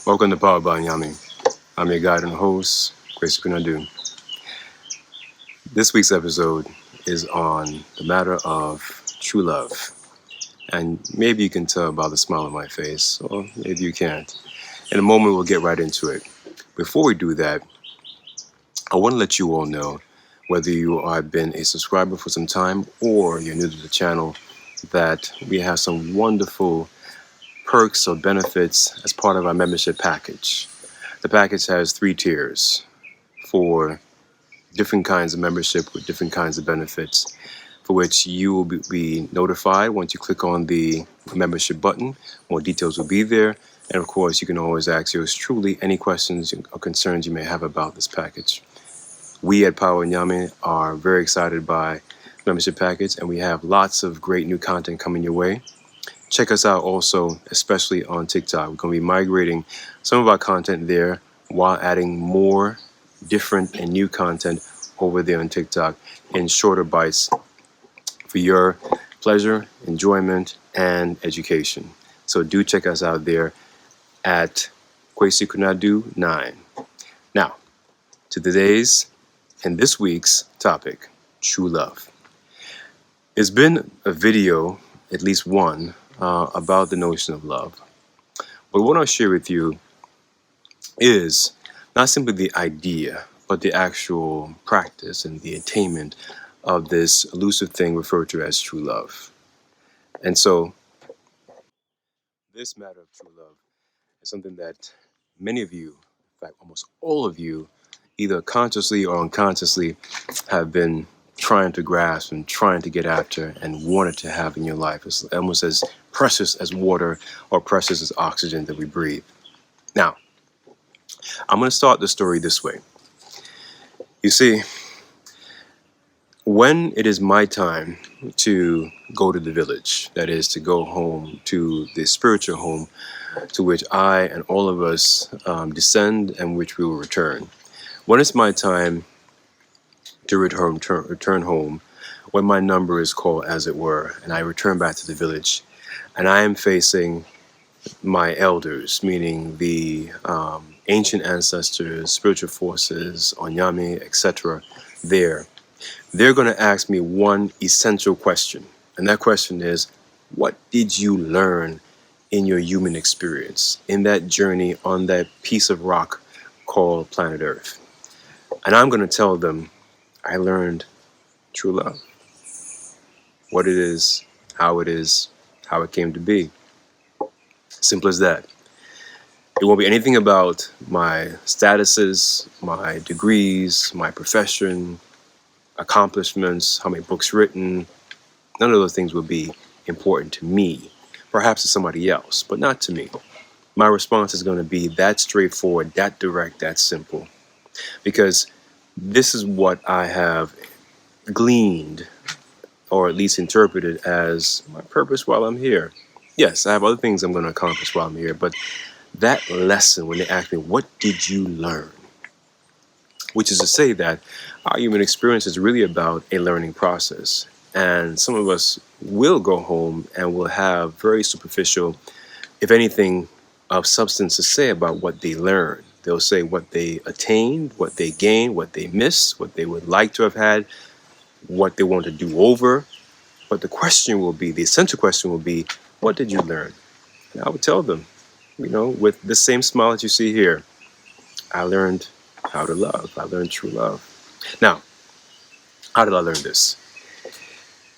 Welcome to Powered by Nyame. I'm your guide and host, Grace Kunadu. This week's episode is on the matter of true love. And maybe you can tell by the smile on my face, or maybe you can't. In a moment, we'll get right into it. Before we do that, I want to let you all know, whether you have been a subscriber for some time or you're new to the channel, that we have some wonderful perks or benefits as part of our membership package. The package has 3 tiers for different kinds of membership with different kinds of benefits, for which you will be notified once you click on the membership button. More details will be there. And of course, you can always ask yours truly any questions or concerns you may have about this package. We at Power Nyame are very excited by the membership package, and we have lots of great new content coming your way. Check us out also, especially on TikTok. We're going to be migrating some of our content there while adding more different and new content over there on TikTok in shorter bites for your pleasure, enjoyment, and education. So do check us out there at Kwesi Kunadu 9. Now, to today's and this week's topic, true love. There's been a video, at least one, about the notion of love. But what I'll share with you is not simply the idea, but the actual practice and the attainment of this elusive thing referred to as true love. And so, this matter of true love is something that many of you, in fact, almost all of you, either consciously or unconsciously, have been trying to grasp and trying to get after and wanted to have in your life. It's almost as precious as water or precious as oxygen that we breathe. Now, I'm going to start the story this way. You see, when it is my time to go to the village, that is to go home to the spiritual home to which I and all of us descend and which we will return. When it's my time to return home, when my number is called, as it were, and I return back to the village, and I am facing my elders, meaning the ancient ancestors, spiritual forces, Nyame, etc., they're going to ask me one essential question. And that question is, what did you learn in your human experience, in that journey on that piece of rock called planet Earth? And I'm going to tell them, I learned true love. What it is, how it came to be. Simple as that. It won't be anything about my statuses, my degrees, my profession, accomplishments, how many books written. None of those things will be important to me. Perhaps to somebody else, but not to me. My response is going to be that straightforward, that direct, that simple. Because this is what I have gleaned, or at least interpreted as my purpose while I'm here. Yes, I have other things I'm going to accomplish while I'm here, but that lesson, when they ask me, what did you learn? Which is to say that our human experience is really about a learning process. And some of us will go home and will have very superficial, if anything, of substance to say about what they learned. They'll say what they attained, what they gained, what they missed, what they would like to have had, what they want to do over. But the question will be, the essential question will be, what did you learn? And I would tell them, with the same smile that you see here, I learned how to love. I learned true love. Now, how did I learn this?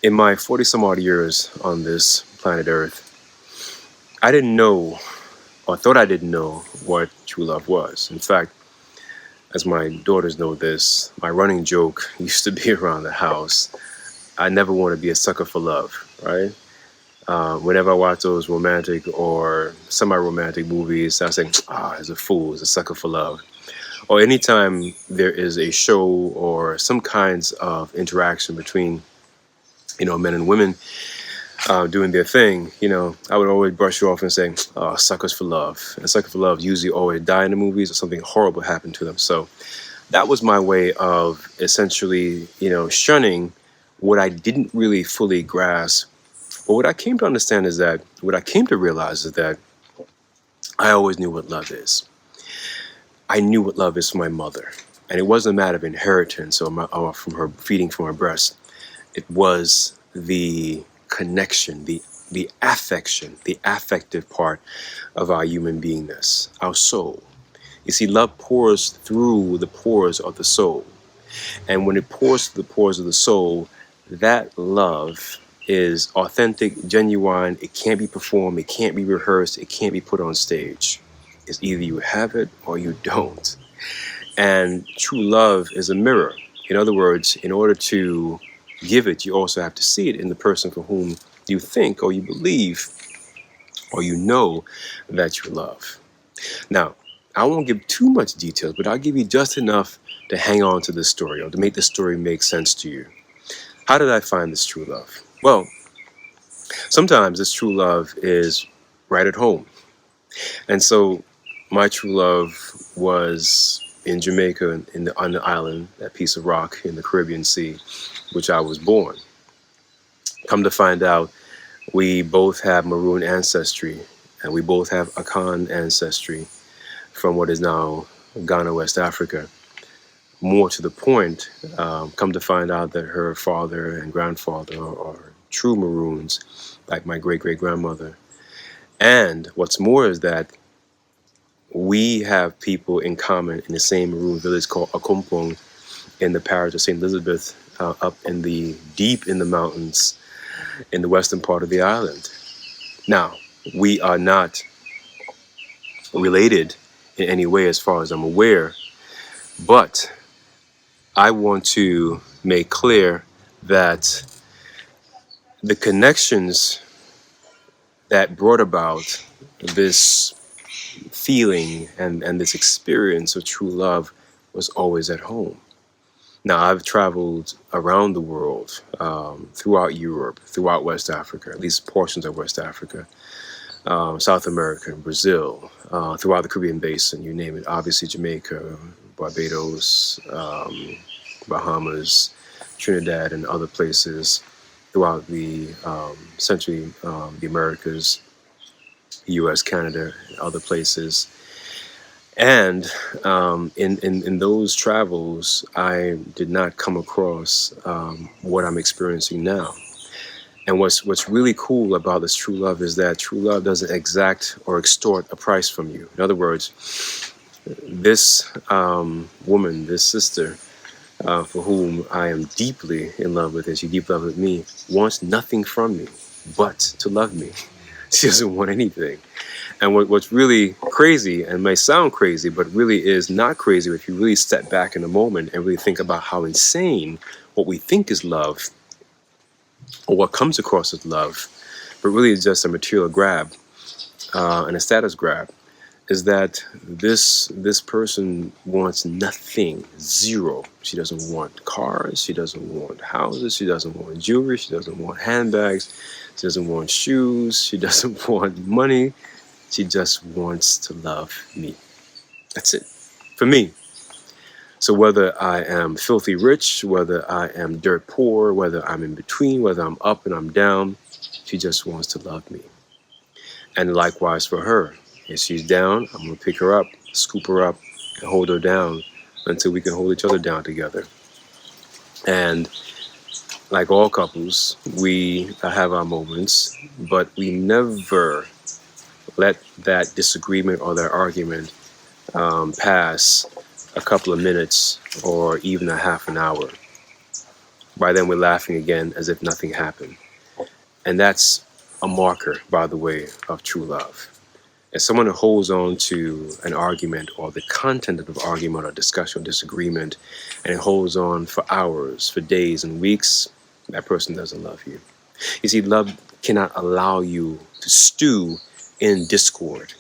In my 40 some odd years on this planet Earth, I didn't know, or thought I didn't know, what true love was. In fact, as my daughters know this, my running joke used to be around the house, I never want to be a sucker for love, right? Whenever I watch those romantic or semi-romantic movies, I say, he's a fool, he's a sucker for love. Or anytime there is a show or some kinds of interaction between, men and women doing their thing, I would always brush you off and say, suckers for love. And suckers for love usually always die in the movies or something horrible happened to them. So that was my way of essentially, shunning what I didn't really fully grasp. But what I came to understand is that, what I came to realize is that I always knew what love is. I knew what love is for my mother. And it wasn't a matter of inheritance or from her feeding from her breast. It was the connection, the affection, the affective part of our human beingness, our soul. You see, love pours through the pores of the soul. And when it pours through the pores of the soul, that love is authentic, genuine. It can't be performed. It can't be rehearsed. It can't be put on stage. It's either you have it or you don't. And true love is a mirror. In other words, in order to give it, you also have to see it in the person for whom you think or you believe or you know that you love. Now, I won't give too much details, but I'll give you just enough to hang on to this story or to make the story make sense to you. How did I find this true love? Well, sometimes this true love is right at home. And so my true love was in Jamaica, on the island, that piece of rock in the Caribbean Sea, which I was born. Come to find out, we both have Maroon ancestry, and we both have Akan ancestry from what is now Ghana, West Africa. More to the point, come to find out that her father and grandfather are true Maroons, like my great-great-grandmother. And what's more is that we have people in common in the same Maroon village called Akompong in the parish of St. Elizabeth, up in the deep in the mountains in the western part of the island. Now, we are not related in any way as far as I'm aware, but I want to make clear that the connections that brought about this feeling and this experience of true love was always at home. Now, I've traveled around the world, throughout Europe, throughout West Africa, at least portions of West Africa, South America, Brazil, throughout the Caribbean basin, you name it. Obviously, Jamaica, Barbados, Bahamas, Trinidad, and other places throughout the century, the Americas, U.S., Canada, and other places. And in those travels, I did not come across what I'm experiencing now. And what's really cool about this true love is that true love doesn't exact or extort a price from you. In other words, this woman, this sister, for whom I am deeply in love with, and she deeply in love with me, wants nothing from me but to love me. She doesn't want anything. And what's really crazy, and may sound crazy, but really is not crazy if you really step back in a moment and really think about how insane what we think is love, or what comes across as love, but really is just a material grab and a status grab, is that this person wants nothing, zero. She doesn't want cars, she doesn't want houses, she doesn't want jewelry, she doesn't want handbags, she doesn't want shoes, she doesn't want money. She just wants to love me. That's it. For me. So whether I am filthy rich, whether I am dirt poor, whether I'm in between, whether I'm up and I'm down, she just wants to love me. And likewise for her. If she's down, I'm going to pick her up, scoop her up, and hold her down until we can hold each other down together. And like all couples, we have our moments, but we never let that disagreement or that argument pass a couple of minutes or even a half an hour. By then we're laughing again as if nothing happened. And that's a marker, by the way, of true love. As someone who holds on to an argument or the content of the argument or discussion or disagreement, and it holds on for hours, for days and weeks, that person doesn't love you. You see, love cannot allow you to stew in discord,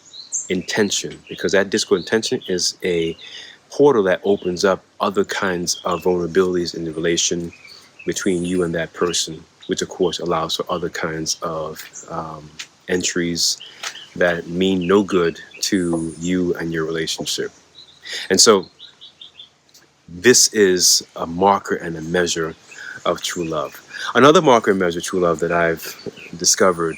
in tension, because that discord and tension is a portal that opens up other kinds of vulnerabilities in the relation between you and that person, which of course allows for other kinds of entries that mean no good to you and your relationship. And so this is a marker and a measure of true love. Another marker and measure of true love that I've discovered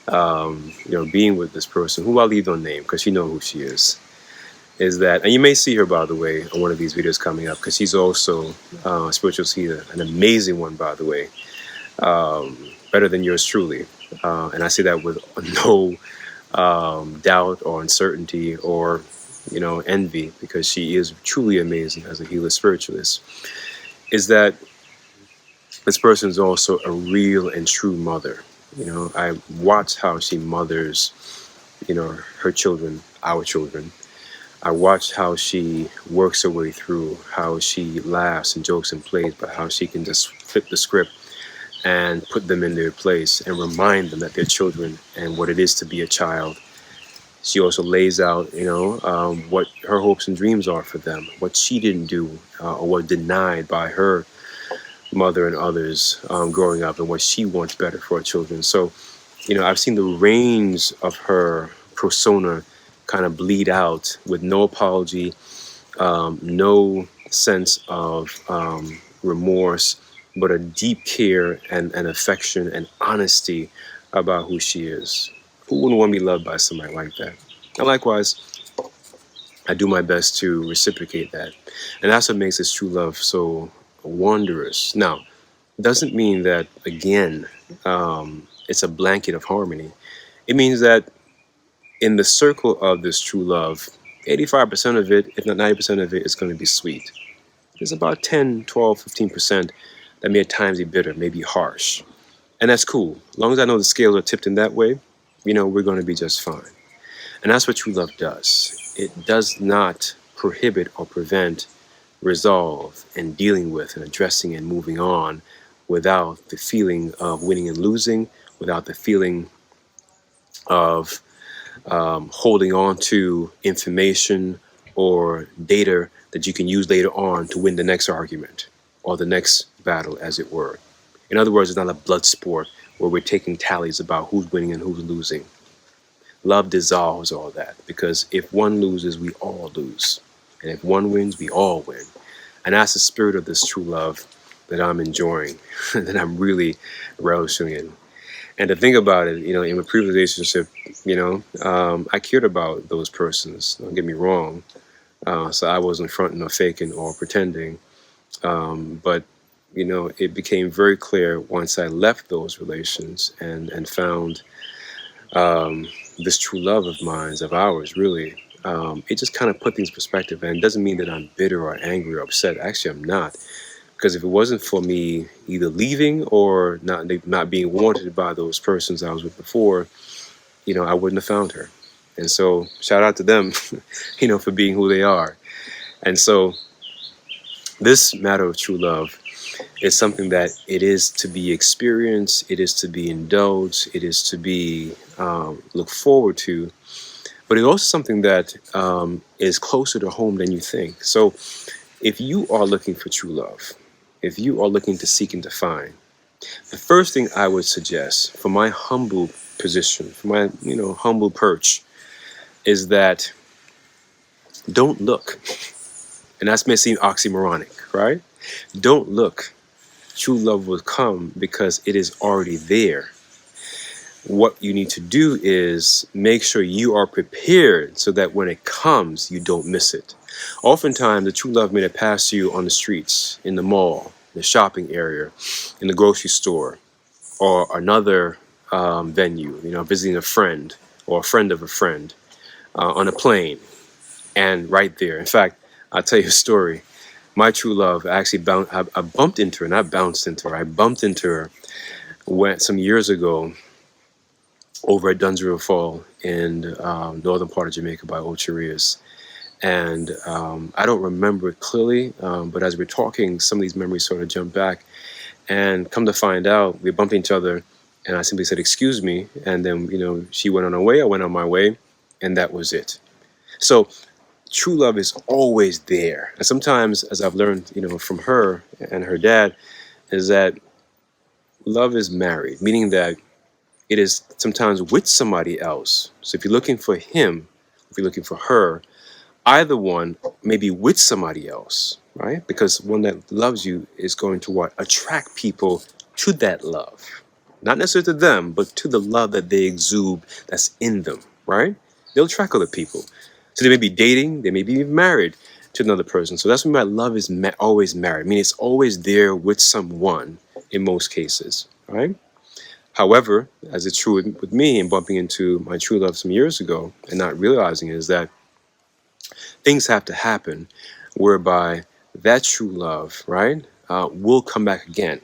being with this person, who I'll leave no name because you know who she is that, and you may see her, by the way, on one of these videos coming up, because she's also a spiritual seer, an amazing one, by the way, better than yours truly. And I say that with no doubt or uncertainty or, envy, because she is truly amazing as a healer spiritualist, is that this person is also a real and true mother. I watch how she mothers, her children, our children. I watch how she works her way through, how she laughs and jokes and plays, but how she can just flip the script and put them in their place and remind them that they're children and what it is to be a child. She also lays out, what her hopes and dreams are for them, what she didn't do or was denied by her mother and others growing up, and what she wants better for her children. So, I've seen the range of her persona kind of bleed out with no apology, no sense of remorse, but a deep care and affection and honesty about who she is. Who wouldn't want to be loved by somebody like that? And likewise, I do my best to reciprocate that. And that's what makes this true love so wondrous. Now, doesn't mean that, again, it's a blanket of harmony. It means that in the circle of this true love, 85% of it, if not 90% of it, is going to be sweet. There's about 10, 12, 15% that may at times be bitter, may be harsh. And that's cool. As long as I know the scales are tipped in that way, we're going to be just fine. And that's what true love does. It does not prohibit or prevent resolve and dealing with and addressing and moving on without the feeling of winning and losing, without the feeling of holding on to information or data that you can use later on to win the next argument or the next battle, as it were. In other words, it's not a blood sport where we're taking tallies about who's winning and who's losing. Love dissolves all that, because if one loses, we all lose. And if one wins, we all win. And that's the spirit of this true love that I'm enjoying, that I'm really relishing in. And to think about it, in my previous relationship, I cared about those persons. Don't get me wrong. So I wasn't fronting or faking or pretending. But, it became very clear once I left those relations and found this true love of mine, of ours, really. It just kind of put things in perspective. And it doesn't mean that I'm bitter or angry or upset. Actually, I'm not. Because if it wasn't for me either leaving or not being wanted by those persons I was with before, I wouldn't have found her. And so shout out to them, for being who they are. And so this matter of true love is something that it is to be experienced, it is to be indulged, it is to be looked forward to, but it's also something that is closer to home than you think. So if you are looking for true love, if you are looking to seek and to find, the first thing I would suggest, from my humble position, from my humble perch, is that don't look. And that may seem oxymoronic, right? Don't look. True love will come because it is already there. What you need to do is make sure you are prepared so that when it comes, you don't miss it. Oftentimes, the true love may have passed you on the streets, in the mall, the shopping area, in the grocery store, or another venue, visiting a friend or a friend of a friend, on a plane, and right there. In fact, I'll tell you a story. My true love, actually I bumped into her, not bounced into her. I bumped into her some years ago over at Dunsville Fall in northern part of Jamaica by Old Cheerias. And I don't remember it clearly, but as we're talking, some of these memories sort of jump back. And come to find out, we bumped each other, and I simply said, "Excuse me." And then, she went on her way, I went on my way, and that was it. So true love is always there. And sometimes, as I've learned, from her and her dad, is that love is married, meaning that it is sometimes with somebody else. So if you're looking for him, if you're looking for her, either one may be with somebody else, right? Because one that loves you is going to what? Attract people to that love. not necessarily to them, but to the love that they exude that's in them, right? They'll attract other people. So they may be dating, they may be married to another person. So that's why love is always married. I mean, it's always there with someone in most cases, right? However, as it's true with me and bumping into my true love some years ago and not realizing it, is that things have to happen whereby that true love, right, will come back again.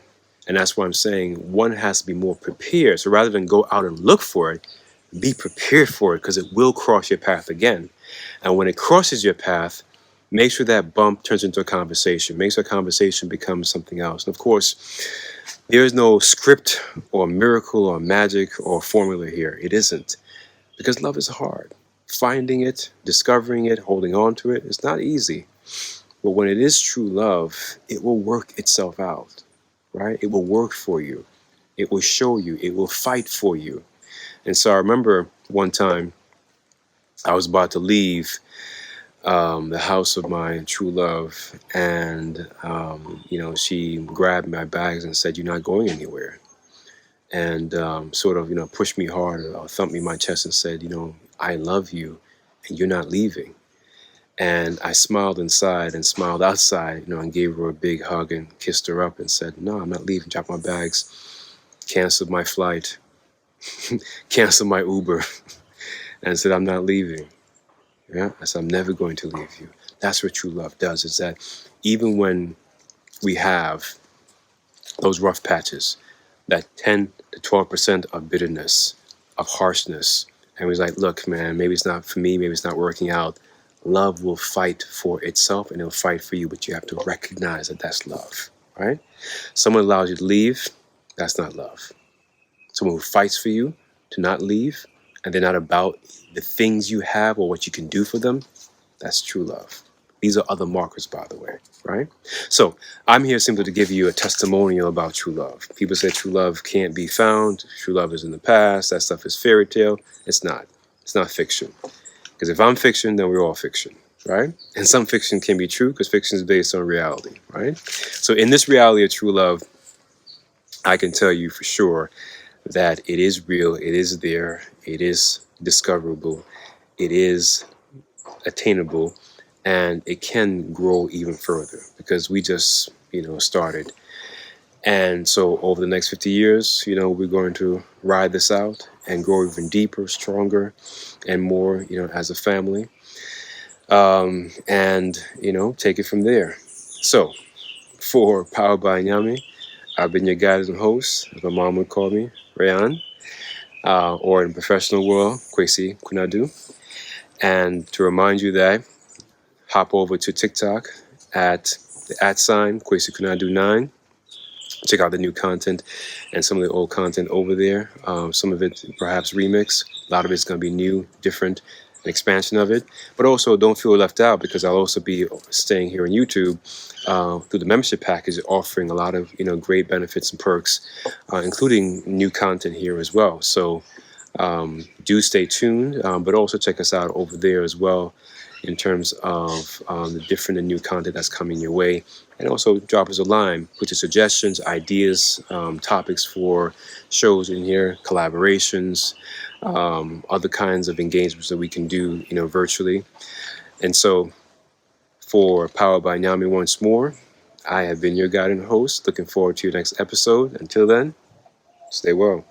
And that's why I'm saying one has to be more prepared. So rather than go out and look for it, be prepared for it because it will cross your path again. And when it crosses your path, make sure that bump turns into a conversation. Make sure a conversation becomes something else. And of course, there is no script or miracle or magic or formula here. It isn't. Because love is hard. Finding it, discovering it, holding on to it, it's not easy. But when it is true love, it will work itself out, right? It will work for you. It will show you. It will fight for you. And so I remember one time I was about to leave the house of my true love, and she grabbed my bags and said, "You're not going anywhere." And sort of, pushed me hard, thumped me in my chest and said, "I love you and you're not leaving." And I smiled inside and smiled outside, and gave her a big hug and kissed her up and said, "No, I'm not leaving." Dropped my bags, canceled my flight, canceled my Uber, and said, "I'm not leaving." Yeah, I said, "I'm never going to leave you." That's what true love does, is that even when we have those rough patches, that 10 to 12% of bitterness, of harshness, and we're like, "Look, man, maybe it's not for me, maybe it's not working out." Love will fight for itself and it'll fight for you, but you have to recognize that that's love, right? Someone allows you to leave, that's not love. Someone who fights for you to not leave, and they're not about the things you have or what you can do for them, that's true love. These are other markers, by the way, right? So I'm here simply to give you a testimonial about true love. People say true love can't be found. True love is in the past. That stuff is fairy tale. It's not. It's not fiction. Because if I'm fiction, then we're all fiction, right? And some fiction can be true because fiction is based on reality, right? So in this reality of true love, I can tell you for sure that it is real. It is there. It is discoverable. It is attainable, and it can grow even further because we just started. And so over the next 50 years, we're going to ride this out and grow even deeper, stronger, and more, as a family, and take it from there. So for Powered by Nyame, I've been your guide and host, as my mom would call me, Rayan, or in the professional world, Kwesi Kunadu. And to remind you that hop over to TikTok at the @ Kwesi Kunadu 9. Check out the new content and some of the old content over there. Some of it perhaps remix. A lot of it's going to be new, different, an expansion of it. But also don't feel left out because I'll also be staying here on YouTube through the membership package, offering a lot of great benefits and perks, including new content here as well. So do stay tuned, but also check us out over there as well in terms of the different and new content that's coming your way. And also drop us a line, put your suggestions, ideas, topics for shows in here, collaborations, other kinds of engagements that we can do, virtually. And so for Powered by Nyame once more, I have been your guide and host. Looking forward to your next episode. Until then, stay well.